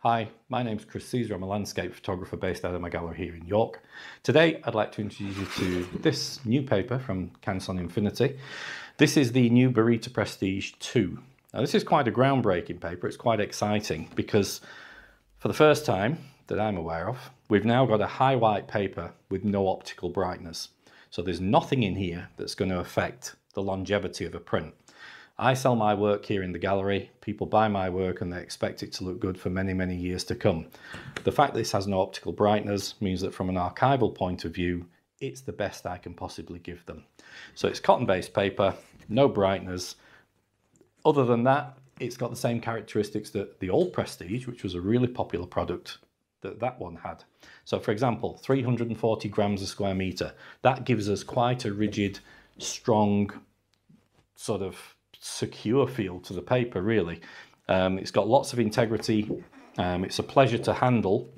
Hi, my name's CEASER. I'm a landscape photographer based out of my gallery here in York. Today I'd like to introduce you to this new paper from Canson Infinity. This is the new Baryta Prestige II. Now this is quite a groundbreaking paper. It's quite exciting because for the first time that I'm aware of, we've now got a high white paper with no optical brightness. So there's nothing in here that's going to affect the longevity of a print. I sell my work here in the gallery, people buy my work and they expect it to look good for many, many years to come. The fact that this has no optical brightness means that from an archival point of view, it's the best I can possibly give them. So it's cotton-based paper, no brightness. Other than that, it's got the same characteristics that the old Prestige, which was a really popular product, that one had. So for example, 340 grams a square meter. That gives us quite a rigid, strong, sort of secure feel to the paper, really. It's got lots of integrity. It's a pleasure to handle.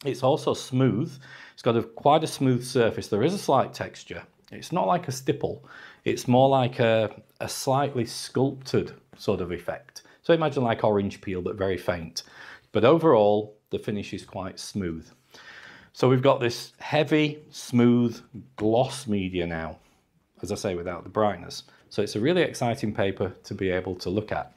It's also smooth. It's got quite a smooth surface. There is a slight texture. It's not like a stipple. It's more like a slightly sculpted sort of effect. So imagine like orange peel, but very faint. But overall, the finish is quite smooth. So we've got this heavy, smooth gloss media now, as I say, without the brightness. So it's a really exciting paper to be able to look at.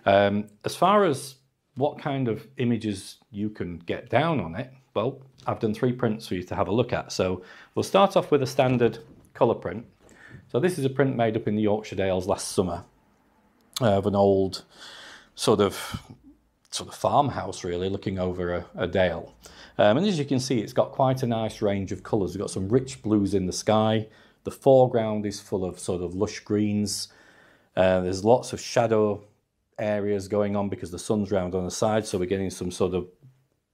As far as what kind of images you can get down on it, well, I've done 3 prints for you to have a look at. So we'll start off with a standard colour print. So this is a print made up in the Yorkshire Dales last summer of an old sort of farmhouse, really, looking over a dale. And as you can see, it's got quite a nice range of colours. We've got some rich blues in the sky. The foreground is full of sort of lush greens. There's lots of shadow areas going on because the sun's round on the side, so we're getting some sort of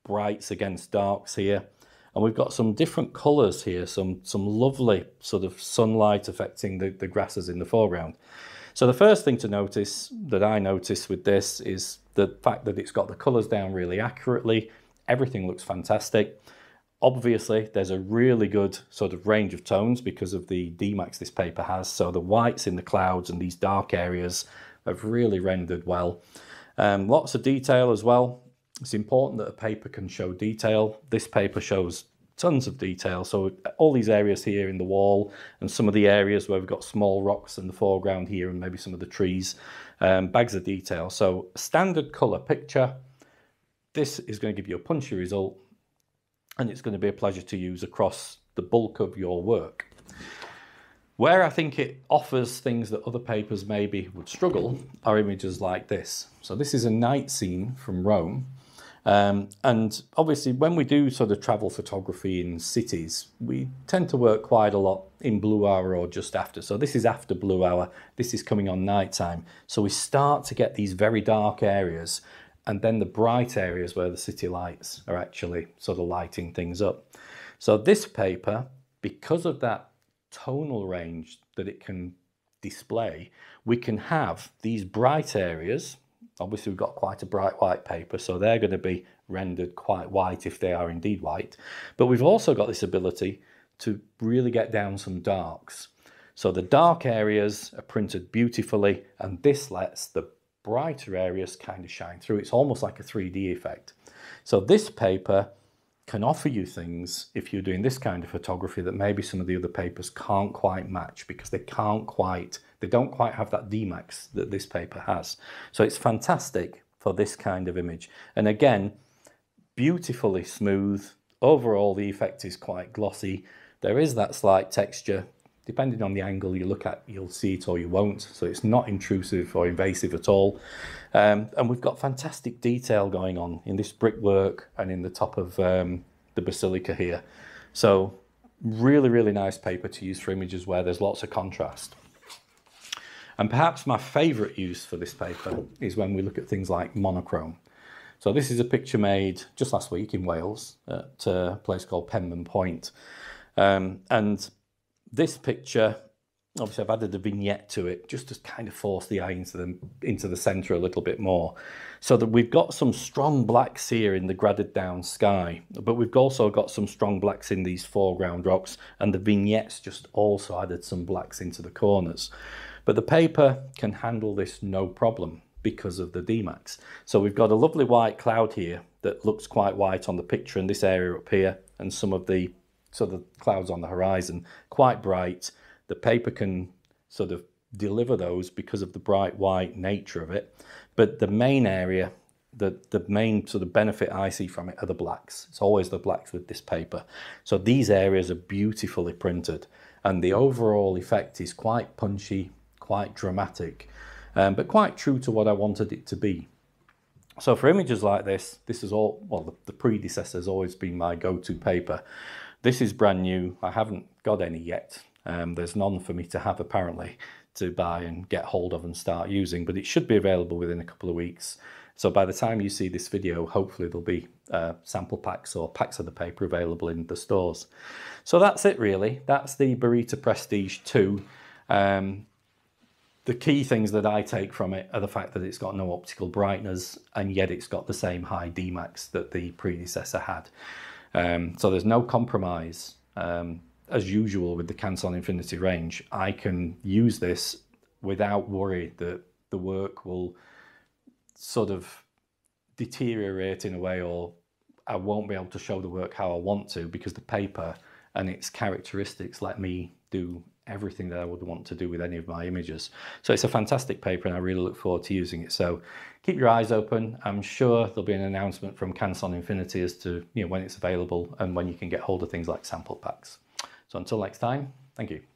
brights against darks here. And we've got some different colours here, some lovely sort of sunlight affecting the grasses in the foreground. So the first thing to notice, that I notice with this, is the fact that it's got the colours down really accurately. Everything looks fantastic. Obviously, there's a really good sort of range of tones because of the D-Max this paper has. So the whites in the clouds and these dark areas have really rendered well. Lots of detail as well. It's important that a paper can show detail. This paper shows tons of detail. So all these areas here in the wall and some of the areas where we've got small rocks in the foreground here and maybe some of the trees, bags of detail. So standard colour picture. This is going to give you a punchy result, and it's going to be a pleasure to use across the bulk of your work. Where I think it offers things that other papers maybe would struggle are images like this. So this is a night scene from Rome. And obviously when we do sort of travel photography in cities, we tend to work quite a lot in blue hour or just after. So this is after blue hour. This is coming on night time. So we start to get these very dark areas, and then the bright areas where the city lights are actually sort of lighting things up. So this paper, because of that tonal range that it can display, we can have these bright areas. Obviously we've got quite a bright white paper, so they're going to be rendered quite white if they are indeed white. But we've also got this ability to really get down some darks. So the dark areas are printed beautifully, and this lets the brighter areas kind of shine through. It's almost like a 3D effect. So this paper can offer you things, if you're doing this kind of photography, that maybe some of the other papers can't quite match because they don't quite have that D-Max that this paper has. So it's fantastic for this kind of image. And again, beautifully smooth. Overall, the effect is quite glossy. There is that slight texture. Depending on the angle you look at, you'll see it or you won't. So it's not intrusive or invasive at all. And we've got fantastic detail going on in this brickwork and in the top of the basilica here. So really, really nice paper to use for images where there's lots of contrast. And perhaps my favourite use for this paper is when we look at things like monochrome. So this is a picture made just last week in Wales at a place called Penman Point. And this picture, obviously I've added a vignette to it just to kind of force the eye into the centre a little bit more. So that we've got some strong blacks here in the graded down sky, but we've also got some strong blacks in these foreground rocks, and the vignettes just also added some blacks into the corners. But the paper can handle this no problem. because of the D-Max. So we've got a lovely white cloud here that looks quite white on the picture, and this area up here and some of the sort of clouds on the horizon, quite bright. The paper can sort of deliver those because of the bright white nature of it. But the main area, the main sort of benefit I see from it are the blacks. It's always the blacks with this paper. So these areas are beautifully printed, and the overall effect is quite punchy, quite dramatic, but quite true to what I wanted it to be. So for images like this is all, well, the predecessor has always been my go-to paper. This is brand new. I haven't got any yet. There's none for me to have apparently to buy and get hold of and start using, but it should be available within a couple of weeks. So by the time you see this video, hopefully there'll be sample packs or packs of the paper available in the stores. So that's it really. That's the Baryta Prestige II. The key things that I take from it are the fact that it's got no optical brighteners, and yet it's got the same high D-Max that the predecessor had. So there's no compromise. As usual with the Canson Infinity range, I can use this without worry that the work will sort of deteriorate in a way, or I won't be able to show the work how I want to, because the paper and its characteristics let me do everything that I would want to do with any of my images. So it's a fantastic paper, and I really look forward to using it. So keep your eyes open. I'm sure there'll be an announcement from Canson Infinity as to when it's available and when you can get hold of things like sample packs. So until next time, thank you.